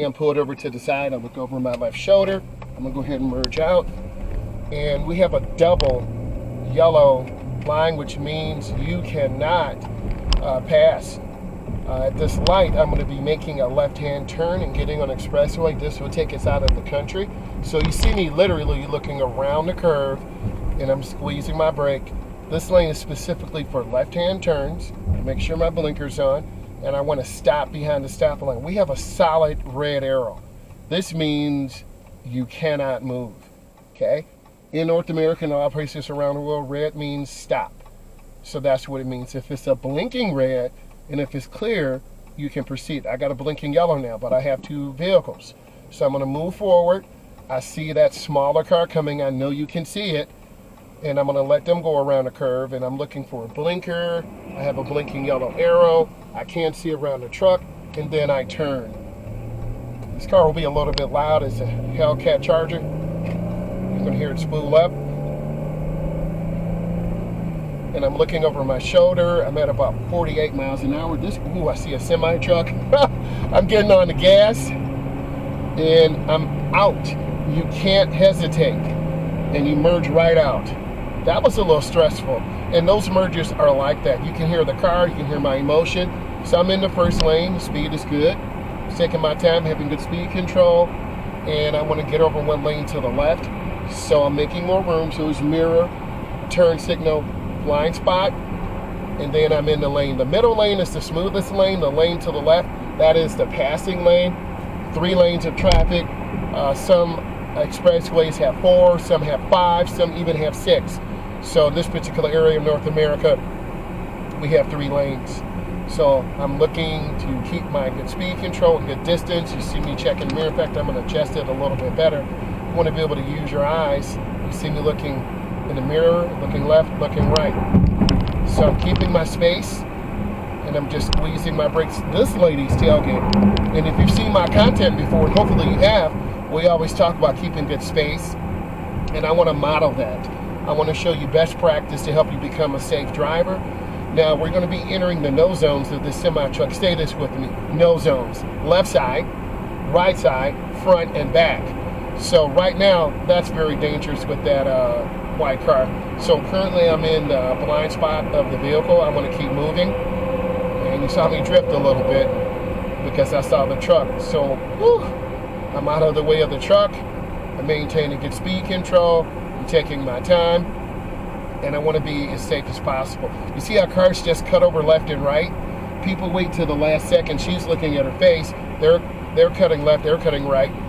I'm pulled over to the side. I look over my left shoulder. I'm gonna go ahead and merge out. And we have a double yellow line, which means you cannot pass. At this light, I'm going to be making a left-hand turn and getting on expressway. This will take us out of the country. So you see me literally looking around the curve, and I'm squeezing my brake. This lane is specifically for left-hand turns. Make sure my blinker's on, and I want to stop behind the stop line. We have a solid red arrow. This means you cannot move, okay? In North America and all places around the world, red means stop. So that's what it means. If it's a blinking red, and if it's clear, you can proceed. I got a blinking yellow now, but I have two vehicles. So I'm gonna move forward. I see that smaller car coming. I know you can see it. And I'm gonna let them go around the curve, and I'm looking for a blinker. I have a blinking yellow arrow. I can't see around the truck, and then I turn. This car will be a little bit loud. It's a Hellcat Charger. You're gonna hear it spool up. And I'm looking over my shoulder. I'm at about 48 miles an hour. Ooh, I see a semi truck. I'm getting on the gas and I'm out. You can't hesitate and you merge right out. That was a little stressful. And those mergers are like that. You can hear the car, you can hear my emotion. So I'm in the first lane, the speed is good. Taking my time, having good speed control. And I want to get over one lane to the left. So I'm making more room. So it's mirror, turn signal, blind spot, and then I'm in the lane. The middle lane is the smoothest lane. The lane to the left, that is the passing lane. 3 lanes of traffic. Some expressways have 4, some have 5, some even have 6. So in this particular area of North America, we have 3 lanes. So I'm looking to keep my good speed control and good distance. You see me checking the mirror. In fact, I'm going to adjust it a little bit better. You want to be able to use your eyes. You see me looking in the mirror, looking left, looking right. So I'm keeping my space, and I'm just squeezing my brakes. This lady's tailgate. And if you've seen my content before, and hopefully you have, we always talk about keeping good space, and I want to model that. I want to show you best practice to help you become a safe driver. Now, we're going to be entering the no zones of this semi-truck. Stay this with me. No zones. Left side, right side, front, and back. So right now, that's very dangerous with that white car. So currently I'm in the blind spot of the vehicle. I'm going to keep moving. And you saw me drift a little bit because I saw the truck. So I'm out of the way of the truck. I'm maintaining good speed control. I'm taking my time. And I want to be as safe as possible. You see how cars just cut over left and right? People wait till the last second. She's looking at her face. They're cutting left, they're cutting right.